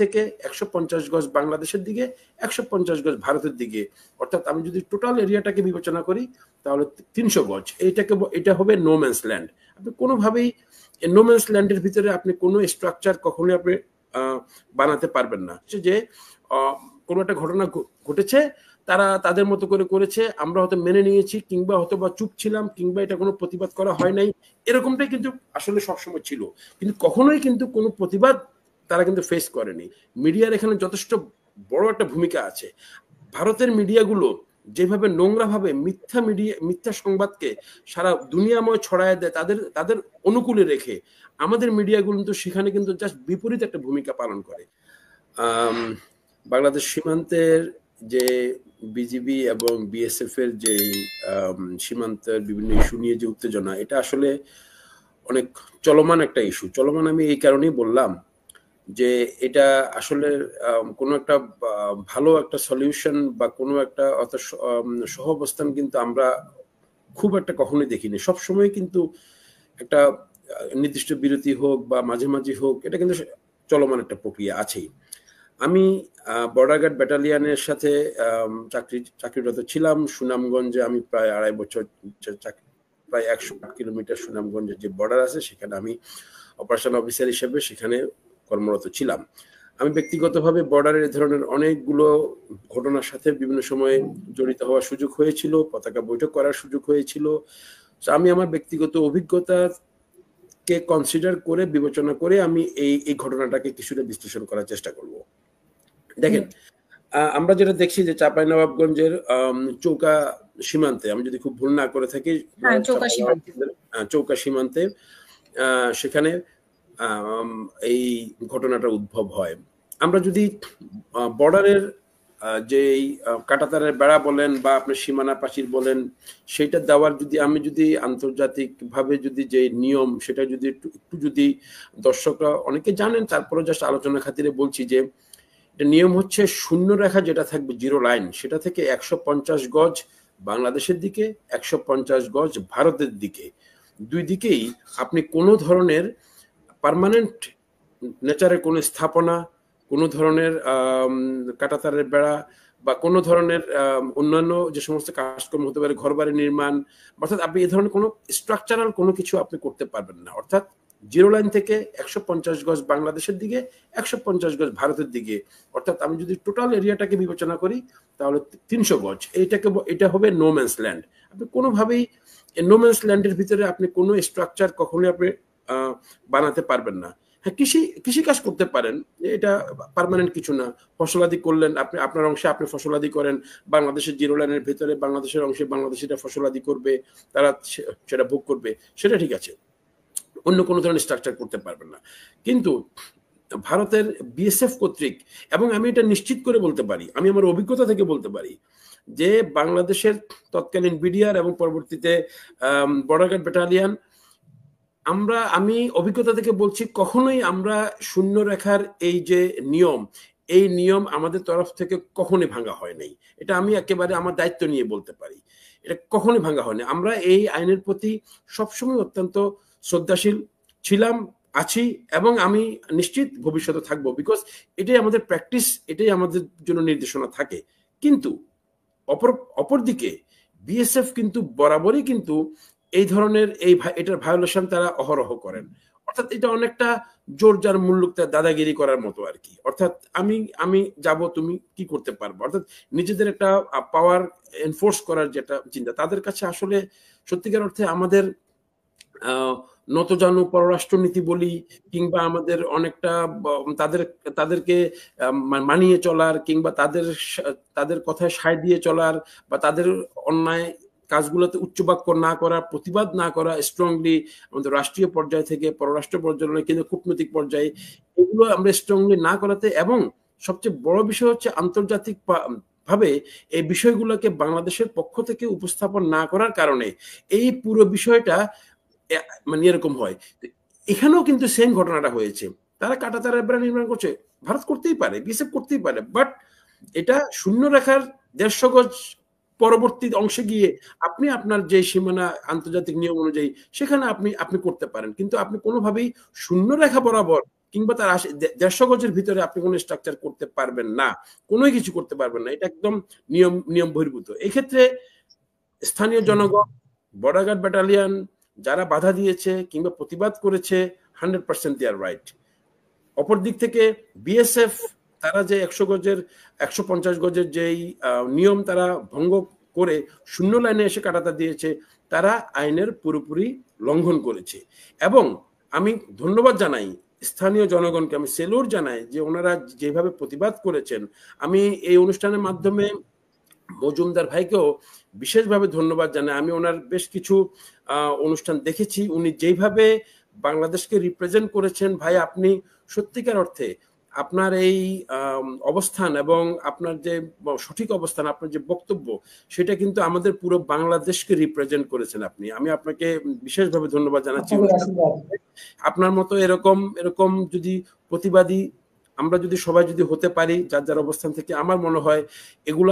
থেকে ১৫০ গজ বাংলাদেশের দিকে, ১৫০ গজ ভারতের দিকে, অর্থাৎ আমি যদি টোটাল এরিয়াটাকে বিবেচনা করি তাহলে ৩০০ গজ। এটা হবে নো ম্যানস ল্যান্ড। আপনি কোনোভাবেই নো ম্যানস ল্যান্ডের ভিতরে আপনি কোনো স্ট্রাকচার কখনোই আপনি বানাতে পারবেন না। যে কোনো একটা ঘটনা ঘটেছে, তারা তাদের মতো করে করেছে, আমরা হয়তো মেনে নিয়েছি, কিংবা হয়তো বা চুপ ছিলাম, কিংবা এটা কোনো প্রতিবাদ করা হয় নাই, এরকমটাই কিন্তু আসলে সবসময় ছিল। কিন্তু কখনোই কিন্তু কোনো প্রতিবাদ তারা কিন্তু ফেস করেনি। মিডিয়ার এখানে যথেষ্ট বড় একটা ভূমিকা আছে। ভারতের মিডিয়াগুলো যেভাবে নোংরাভাবে মিথ্যা সংবাদকে সারা দুনিয়াময় ছড়ায় দেয় তাদের অনুকূলে রেখে, আমাদের মিডিয়াগুলো কিন্তু সেখানে কিন্তু জাস্ট বিপরীত একটা ভূমিকা পালন করে। বাংলাদেশ সীমান্তের যে বিজিবি এবং বিএসএফ এর যে সীমান্তের বিভিন্ন ইস্যু নিয়ে যে উত্তেজনা, এটা আসলে অনেক চলমান একটা ইস্যু। চলমান আমি এই কারণেই বললাম যে এটা আসলে কোনো একটা ভালো একটা সলিউশন বা কোনো একটা সহাবস্থান কিন্তু আমরা খুব একটা কখনোই দেখিনি। সবসময় কিন্তু একটা নির্দিষ্ট বিরতি হোক বা মাঝে মাঝে হোক, এটা কিন্তু চলমান একটা প্রক্রিয়া আছেই। আমি বর্ডার গার্ড ব্যাটালিয়নের সাথে চাকরিরত ছিলাম সুনামগঞ্জে। আমি প্রায় ২.৫ বছর, প্রায় ১০০ কিলোমিটার সুনামগঞ্জের যে বর্ডার আছে, সেখানে আমি অপারেশন অফিসার হিসেবে সেখানে কর্মরত ছিলাম। আমি ব্যক্তিগতভাবে বর্ডারের ধরনের অনেকগুলো ঘটনার সাথে বিভিন্ন সময়ে জড়িত হওয়ার সুযোগ হয়েছিল, পতাকা বৈঠক করার সুযোগ হয়েছিল। আমি আমার ব্যক্তিগত অভিজ্ঞতাকে কনসিডার করে, বিবেচনা করে আমি এই ঘটনাটাকে কিছুটা বিশ্লেষণ করার চেষ্টা করব। দেখেন, আমরা যেটা দেখছি যে চাঁপাইনবাবগঞ্জের চৌকা সীমান্তে, আমি যদি খুব ভুল না করে থাকি, চৌকা সীমান্তে সেখানে এই ঘটনাটা উদ্ভব হয়। আমরা যদি বর্ডারের যে কাঁটাতারের বেড়া বলেন বা আপনার সীমানা প্রাচীর বলেন, সেটা দেওয়ার আমি যদি আন্তর্জাতিকভাবে যে নিয়ম, সেটা যদি একটু যদি দর্শকরা অনেকে জানেন, তারপরে জাস্ট আলোচনা খাতিরে বলছি যে এটা নিয়ম হচ্ছে শূন্য রেখা যেটা থাকবে, জিরো লাইন, সেটা থেকে ১৫০ গজ বাংলাদেশের দিকে, ১৫০ গজ ভারতের দিকে। দুই দিকেই আপনি কোনো ধরনের পার্মানেন্ট নেচারের কোনো স্থাপনা, কোনো ধরনের কাঁটাতারের বেড়া বা কোনো ধরনের অন্যান্য যে সমস্ত কাজকর্ম হতে পারে, ঘরবাড়ি নির্মাণ, অর্থাৎ আপনি এই ধরনের কোনো স্ট্রাকচারাল কোনো কিছু আপনি করতে পারবেন না। অর্থাৎ জিরো লাইন থেকে ১৫০ গজ বাংলাদেশের দিকে, ১৫০ গজ ভারতের দিকে, অর্থাৎ আমি যদি টোটাল এরিয়াটাকে বিবেচনা করি তাহলে ৩০০ গজ। এটা হবে নো ম্যানস ল্যান্ড। আপনি কোনোভাবেই নো ম্যানস ল্যান্ডের ভিতরে আপনি কোনো স্ট্রাকচার কখনোই আপনি বানাতে পারবেন না। হ্যাঁ, কৃষিকাজ করতে পারেন, এটা পার্মানেন্ট কিছু না। ফসলাদি করলেন, আপনি আপনার অংশে আপনি ফসলাদি করেন, বাংলাদেশের জিরো লাইনের ভেতরে বাংলাদেশের অংশে বাংলাদেশিরা ফসলাদি করবে, তারা সেটা ভোগ করবে, সেটা ঠিক আছে। অন্য কোনো ধরনের স্ট্রাকচার করতে পারবেন না। কিন্তু ভারতের বিএসএফ কর্তৃক, এবং আমি এটা নিশ্চিত করে বলতে পারি, আমি আমার অভিজ্ঞতা থেকে বলতে পারি যে বাংলাদেশের তৎকালীন বিডিআর এবং পরবর্তীতে বর্ডার গার্ড ব্যাটালিয়ন, আমি অভিজ্ঞতা থেকে বলছি, কখনোই আমরা শূন্য রেখার এই যে নিয়ম আমাদের তরফ থেকে কখনোই ভাঙা হয় নাই। এটা আমি একেবারে আমার দায়িত্ব নিয়ে বলতে পারি, এটা কখনোই ভাঙা হয়নি। আমরা এই আইনের প্রতি সবসময় অত্যন্ত শ্রদ্ধাশীল ছিলাম, আছি, এবং আমি নিশ্চিত ভবিষ্যতে থাকবো, বিকজ এটাই আমাদের প্র্যাকটিস, এটাই আমাদের জন্য নির্দেশনা থাকে। কিন্তু অপরদিকে বিএসএফ কিন্তু বরাবরই কিন্তু এই ধরনের এটার ভায়োলেশন তারা অহরহ করেন। অর্থাৎ এটা অনেকটা জোর যার মুল্লুক তার দাদাগিরি করার মতো আর কি। অর্থাৎ আমি যাব, তুমি কি করতে পারবো, অর্থাৎ নিজেদের একটা পাওয়ার এনফোর্স করার যেটা চিন্তা তাদের কাছে, আসলে সত্যিকার অর্থে আমাদের নতজানু পররাষ্ট্রনীতি বলি, কিংবা আমাদের অনেকটা তাদেরকে মানিয়ে চলার, কিংবা তাদের কথায় সায় দিয়ে চলার, বা তাদের অন্যায় কাজগুলোতে উচ্চবাক্য না করা, প্রতিবাদ না করা, স্ট্রংলি আমাদের রাষ্ট্রীয় পর্যায় থেকে পররাষ্ট্র পর্যায়ে, কিন্তু কূটনৈতিক পর্যায়ে, এগুলো আমরা স্ট্রংলি না করাতে, এবং সবচেয়ে বড় বিষয় হচ্ছে আন্তর্জাতিক ভাবে এই বিষয়গুলোকে বাংলাদেশের পক্ষ থেকে উপস্থাপন না করার কারণে এই পুরো বিষয়টা মানে এরকম হয়। এখানেও কিন্তু সেম ঘটনাটা হয়েছে। তারা কাঁটাতারের বেড়া নির্মাণ করছে, ভারত করতেই পারে, বিএসএফ করতেই পারে, বাট এটা শূন্য রেখার ১৫০ গজ পরবর্তী অংশে গিয়ে আপনি আপনার যে সীমানা আন্তর্জাতিক নিয়ম অনুযায়ী সেখানে আপনি করতে পারেন, কিন্তু আপনি কোনোভাবেই শূন্য রেখা বরাবর কিংবা তার 150 গজের ভিতরে আপনি কোনো স্ট্রাকচার করতে পারবেন না, কোনোই কিছু করতে পারবেন না। এটা একদম নিয়ম বহির্ভূত। এক্ষেত্রে স্থানীয় জনগণ, বর্ডার গার্ড ব্যাটালিয়ন যারা বাধা দিয়েছে কিংবা প্রতিবাদ করেছে, 100% দে আর রাইট। অপর দিক থেকে বিএসএফ তারা যে 100 গজের 150 গজের যেই নিয়ম তারা ভঙ্গ করে শূন্য লাইনে এসে কাটাতা দিয়েছে, তারা আইনের পুরোপুরি লঙ্ঘন করেছে। এবং আমি ধন্যবাদ জানাই স্থানীয় জনগণকে, আমি সেলুট জানাই যে ওনারা যেভাবে প্রতিবাদ করেছেন। আমি এই অনুষ্ঠানের মাধ্যমে মজুমদার ভাইকেও বিশেষভাবে ধন্যবাদ জানাই। আমি ওনার বেশ কিছু অনুষ্ঠান দেখেছি, উনি যেইভাবে বাংলাদেশকে রিপ্রেজেন্ট করেছেন। ভাই, আপনি সত্যিকার অর্থে আপনার এই অবস্থান এবং আপনার যে সঠিক অবস্থান, আপনার যে বক্তব্য, সেটা কিন্তু আমাদের পুরো বাংলাদেশকে রিপ্রেজেন্ট করেছেন আপনি। আমি আপনাকে বিশেষভাবে ধন্যবাদ জানাচ্ছি। আপনার মতো এরকম যদি প্রতিবাদী আমরা যদি সবাই যদি হতে পারি যার যার অবস্থান থেকে, আমার মনে হয় এগুলো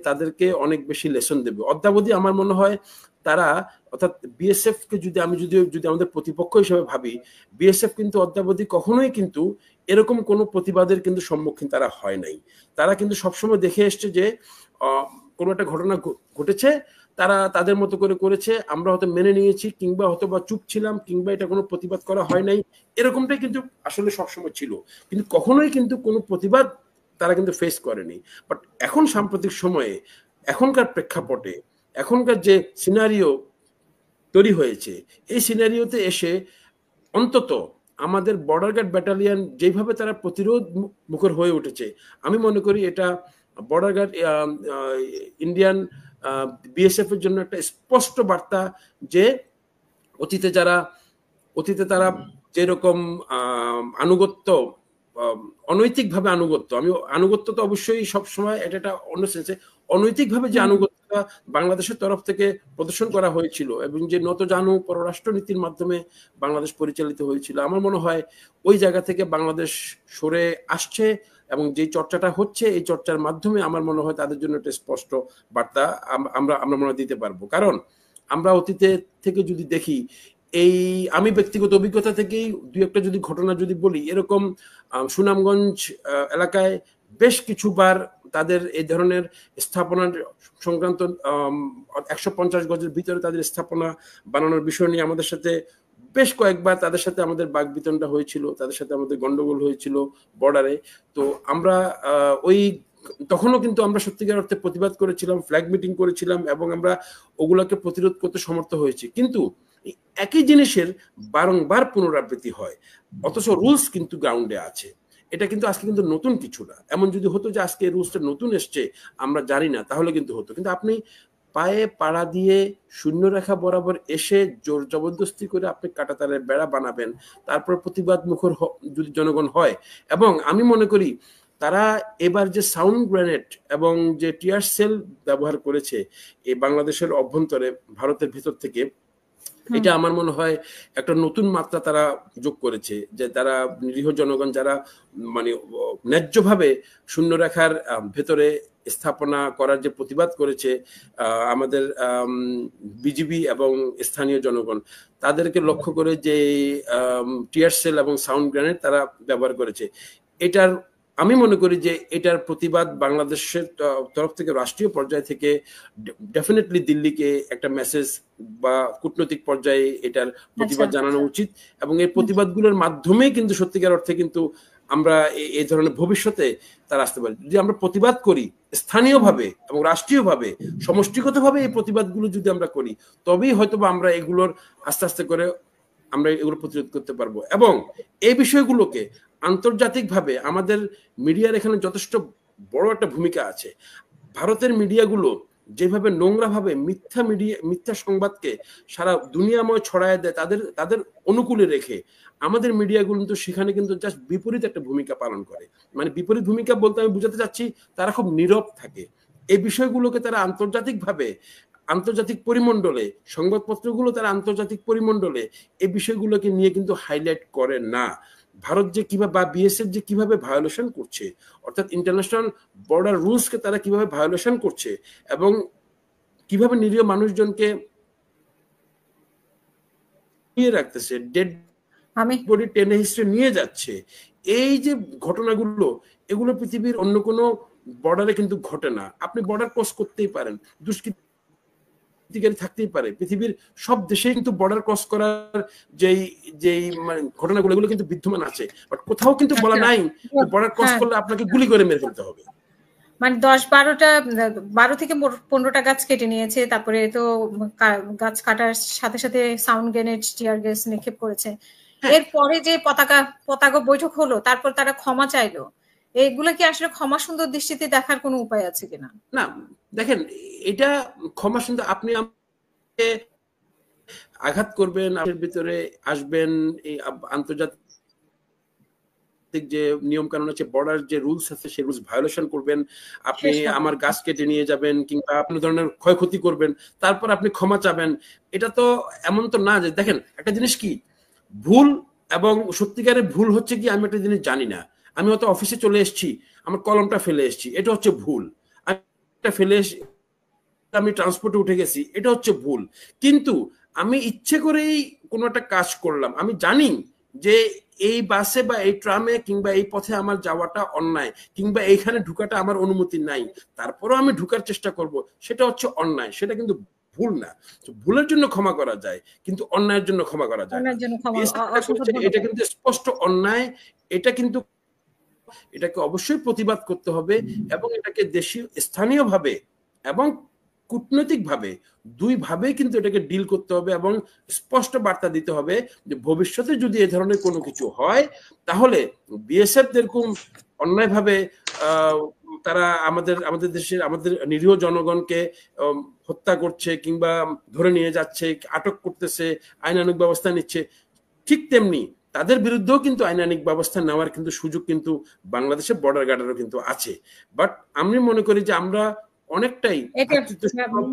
তাদেরকে অনেক বেশি লেসন দেবে। অদ্যাবধি আমার মনে হয় তারা, অর্থাৎ বিএসএফ কে আমি যদি আমাদের প্রতিপক্ষ হিসেবে ভাবি, বিএসএফ কিন্তু অদ্যাবধি কখনোই কিন্তু এরকম কোনো প্রতিবাদের কিন্তু সম্মুখীন তারা হয় নাই। তারা কিন্তু সবসময় দেখে এসছে যে কোনো একটা ঘটনা ঘটেছে, তারা তাদের মতো করে করেছে, আমরা হয়তো মেনে নিয়েছি কিংবা হয়তো বা চুপ ছিলাম কিংবা এটা কোনো প্রতিবাদ করা হয় নাই, এরকমটাই কিন্তু আসলে সবসময় ছিল। কিন্তু কখনোই কিন্তু কোনো প্রতিবাদ তারা কিন্তু ফেস করেনি। বাট এখন সাম্প্রতিক সময়ে, এখনকার প্রেক্ষাপটে, এখনকার যে সিনারিও তৈরি হয়েছে, এই সিনারিওতে এসে অন্তত আমাদের বর্ডার গার্ড ব্যাটালিয়ন যেভাবে তারা প্রতিরোধ মুখর হয়ে উঠেছে, আমি মনে করি এটা বর্ডার গার্ড ইন্ডিয়ান বিএসএফ এর জন্য একটা স্পষ্ট বার্তা যে অতীতে তারা যেরকম আনুগত্য, অনৈতিকভাবে আনুগত্য, আমি আনুগত্য তো অবশ্যই সবসময় এটা অন্য সেন্সে, অনৈতিকভাবে যে আনুগত্যটা বাংলাদেশের তরফ থেকে প্রদর্শন করা হয়েছিল এবং যে নতজানু পররাষ্ট্র নীতির মাধ্যমে বাংলাদেশ পরিচালিত হয়েছিল, আমার মনে হয় ওই জায়গা থেকে বাংলাদেশ সরে আসছে এবং যে চর্চাটা হচ্ছে, এই চর্চার মাধ্যমে আমার মনে হয় তাদের জন্য একটা স্পষ্ট বার্তা আমরা মনে দিতে পারবো। কারণ আমরা অতীতে থেকে যদি দেখি, আমি ব্যক্তিগত অভিজ্ঞতা থেকেই দুই একটা যদি ঘটনা যদি বলি, এরকম সুনামগঞ্জ এলাকায় বেশ কিছুবার তাদের এই ধরনের স্থাপনার সংক্রান্ত 150 গজের ভিতরে তাদের স্থাপনা বানানোর বিষয় নিয়ে আমাদের সাথে বেশ কয়েকবার তাদের সাথে আমাদের বাকবিতণ্ডা হয়েছিল, তাদের সাথে আমাদের গন্ডগোল হয়েছিল বর্ডারে। তো আমরা তখনও কিন্তু আমরা সত্যিকার অর্থে প্রতিবাদ করেছিলাম, ফ্ল্যাগ মিটিং করেছিলাম এবং আমরা ওগুলোকে প্রতিরোধ করতে সমর্থ হয়েছি। কিন্তু একই জিনিসের বারংবার পুনরাবৃত্তি হয়, অথচ রুলস কিন্তু গ্রাউন্ডে আছে। এটা কিন্তু আজকে কিন্তু নতুন কিছু না। এমন যদি হতো যে আজকে রুলসটা নতুন এসছে, আমরা জানি না, তাহলে কিন্তু হতো। কিন্তু আপনি পায়ে পাড়া দিয়ে শূন্য রেখা বরাবর এসে জোর জবরদস্তি করে আপনি কাঁটাতারের বেড়া বানাবেন, তারপর প্রতিবাদ মুখর যদি জনগণ হয়। এবং আমি মনে করি তারা এবার যে সাউন্ড গ্রেনেড এবং যে টিয়ার সেল ব্যবহার করেছে এই বাংলাদেশের অভ্যন্তরে, ভারতের ভিতর থেকে, এটা আমার মনে হয় একটা নতুন মাত্রা তারা যোগ করেছে। যে তারা নিরীহ জনগণ যারা মানে ন্যায্যভাবে শূন্য রেখার ভেতরে স্থাপনা করার যে প্রতিবাদ করেছে আমাদের বিজিবি এবং স্থানীয় জনগণ, তাদেরকে লক্ষ্য করে যে টিয়ার সেল এবং সাউন্ড গ্রেনেড তারা ব্যবহার করেছে, এটার আমি মনে করি যে এটার প্রতিবাদ বাংলাদেশের তরফ থেকে, রাষ্ট্রীয় পর্যায় থেকে ডেফিনেটলি দিল্লিকে একটা মেসেজ বা কূটনৈতিক পর্যায়ে এটার প্রতিবাদ জানানো উচিত। এবং এই প্রতিবাদগুলোর মাধ্যমেই কিন্তু সত্যিকার অর্থে কিন্তু আমরা এই ধরনের ভবিষ্যতে তারা আসতে পারি। যদি আমরা প্রতিবাদ করি স্থানীয়ভাবে এবং রাষ্ট্রীয়ভাবে, সমষ্টিগতভাবে এই প্রতিবাদগুলো যদি আমরা করি, তবেই হয়তো আমরা এগুলোর আস্তে আস্তে করে আমরা এগুলো প্রতিরোধ করতে পারবো। এবং এই বিষয়গুলোকে আন্তর্জাতিকভাবে আমাদের মিডিয়ার এখানে যথেষ্ট বড় একটা ভূমিকা আছে। ভারতের মিডিয়াগুলো যেভাবে নোংরাভাবে মিথ্যা সংবাদকে সারা দুনিয়াময় ছড়ায় দেয় তাদের অনুকূলে রেখে, আমাদের মিডিয়াগুলো কিন্তু সেখানে কিন্তু জাস্ট বিপরীত একটা ভূমিকা পালন করে। মানে বিপরীত ভূমিকা বলতে আমি বুঝাতে চাচ্ছি, তারা খুব নীরব থাকে। এই বিষয়গুলোকে তারা আন্তর্জাতিক পরিমণ্ডলে, সংবাদপত্রগুলো তারা আন্তর্জাতিক পরিমণ্ডলে এই বিষয়গুলোকে নিয়ে কিন্তু হাইলাইট করে না। ভারত যে কিভাবে বা বিএসএফ যে কিভাবে ভায়োলেশন করছে, অর্থাৎ ইন্টারন্যাশনাল বর্ডার রুলসকে তারা কিভাবে ভায়োলেশন করছে এবং কিভাবে নিরীহ মানুষজনকে রাখতেছে, ডেড আমি বডি টেনে হিস্ট্রে নিয়ে যাচ্ছে, এই যে ঘটনাগুলো, এগুলো পৃথিবীর অন্য কোনো বর্ডারে কিন্তু ঘটে না। আপনি বর্ডার ক্রস করতেই পারেন, দুষ্কৃতিকারী থাকতেই পারে, পৃথিবীর সব দেশে কিন্তু বর্ডার ক্রস করার যেই যেই মানে ঘটনাগুলো এগুলো কিন্তু বিদ্যমান আছে, বাট কোথাও কিন্তু বলা নাই বর্ডার ক্রস করলে আপনাকে গুলি করে মেরে ফেলতে হবে। মানে 10-12 থেকে 15টা গাছ কেটে নিয়েছে, তারপরে তো গাছ কাটার সাথে সাথে সাউন্ড গ্রেনেড, টিয়ার গ্যাস নিক্ষেপ করেছে। এরপরে যে পতাকা বৈঠক হলো, তারপর তারা ক্ষমা চাইলো, এগুলো কি আসলে ক্ষমা সুন্দর দৃষ্টিতে দেখার কোনো উপায় আছে কিনা? না দেখেন, এটা ক্ষমা সুন্দর, আপনি আমাকে আঘাত করবেন, আপনার ভিতরে আসবেন, এই আন্তর্জাতিক যে নিয়ম কানুন আছে, বর্ডার যে রুলস আছে, সেই রুলস ভায়োলেশন করবেন, আপনি আমার গাছ কেটে নিয়ে যাবেন কিংবা আপনি ধরনের ক্ষয়ক্ষতি করবেন, তারপর আপনি ক্ষমা চাবেন। এটা তো এমন তো না যে, দেখেন একটা জিনিস কি, ভুল এবং সত্যিকারের ভুল হচ্ছে কি, আমি একটা জিনিস জানি না, আমি হয়তো অফিসে চলে এসেছি, আমার কলমটা ফেলে এসেছি, এটা হচ্ছে ভুল। আমি ফেলে আমি ট্রান্সপোর্টে উঠে গেছি, এটা হচ্ছে ভুল। কিন্তু আমি ইচ্ছে করেই কোনো একটা কাজ করলাম, আমি জানি যে এই বাসে বা এই ট্রামে কিংবা এই পথে আমার যাওয়াটা অন্যায়, কিংবা এইখানে ঢুকাটা আমার অনুমতি নাই, তারপরেও আমি ঢুকার চেষ্টা করব, সেটা হচ্ছে অন্যায়, সেটা কিন্তু ভুল না। ভুলের জন্য ক্ষমা করা যায়, কিন্তু অন্যায়ের জন্য ক্ষমা করা যায় না। এটা কিন্তু স্পষ্ট অন্যায়, এটা কিন্তু এটাকে অবশ্যই প্রতিবাদ করতে হবে, এবং এটাকে দেশীয় স্থানীয়ভাবে এবং কূটনৈতিকভাবে দুই ভাবে কিন্তু এটাকে ডিল করতে হবে, এবং স্পষ্ট বার্তা দিতে হবে যে ভবিষ্যতে যদি এই ধরনের কোনো কিছু হয়, তাহলে বিএসএফ যেরকম অন্যায়ভাবে তারা আমাদের দেশের আমাদের নিরীহ জনগণকে হত্যা করছে কিংবা ধরে নিয়ে যাচ্ছে, আটক করতেছে, আইনানুগ ব্যবস্থা নিচ্ছে, ঠিক তেমনি তাদের বিরুদ্ধেও কিন্তু আইনানিক ব্যবস্থা নেওয়ার কিন্তু সুযোগ কিন্তু বাংলাদেশের বর্ডার গার্ডেরও কিন্তু আছে। বাট আমি মনে করি যে আমরা অনেকটাই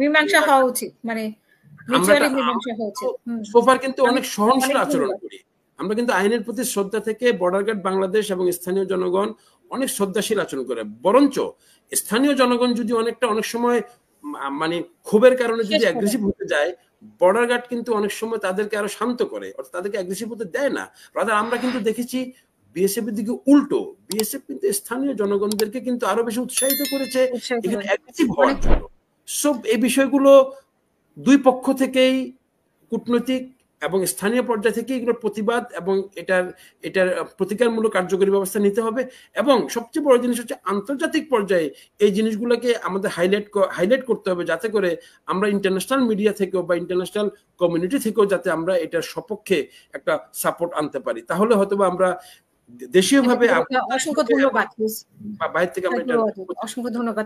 মীমাংসা হওয়া উচিত, মানে সোফার কিন্তু অনেক সহনশীল আচরণ করি আমরা, কিন্তু আইনের প্রতি শ্রদ্ধা থেকে বর্ডার গার্ড বাংলাদেশ এবং স্থানীয় জনগণ অনেক শ্রদ্ধাশীল আচরণ করে। বরঞ্চ স্থানীয় জনগণ যদি অনেক সময় মানে ক্ষোভের কারণে যদি অ্যাগ্রেসিভ হতে যায়, বর্ডার গার্ড কিন্তু অনেক সময় তাদেরকে আরো শান্ত করে, অর্থাৎ তাদেরকে অ্যাগ্রেসিভ হতে দেয় না। রাদার আমরা কিন্তু দেখেছি বিএসএফ এর দিকে উল্টো, বিএসএফ কিন্তু স্থানীয় জনগণদেরকে কিন্তু আরো বেশি উৎসাহিত করেছে এখানে অ্যাগ্রেসিভ হওয়ার জন্য। সব এই বিষয়গুলো দুই পক্ষ থেকেই, কূটনৈতিক এবং স্থানীয় পর্যায় থেকে এগুলোর প্রতিবাদ এবং এটার প্রতিকারমূলক কার্যকরী ব্যবস্থা নিতে হবে। এবং সবচেয়ে বড় জিনিস হচ্ছে আন্তর্জাতিক পর্যায়ে এই জিনিসগুলোকে আমাদের হাইলাইট করতে হবে, যাতে করে আমরা ইন্টারন্যাশনাল মিডিয়া থেকেও বা ইন্টারন্যাশনাল কমিউনিটি থেকেও যাতে আমরা এটার সপক্ষে একটা সাপোর্ট আনতে পারি, তাহলে হয়তো আমরা দেশীয়ভাবে অসংখ্য ধন্যবাদ, বাইরে থেকে আমরা অসংখ্য ধন্যবাদ।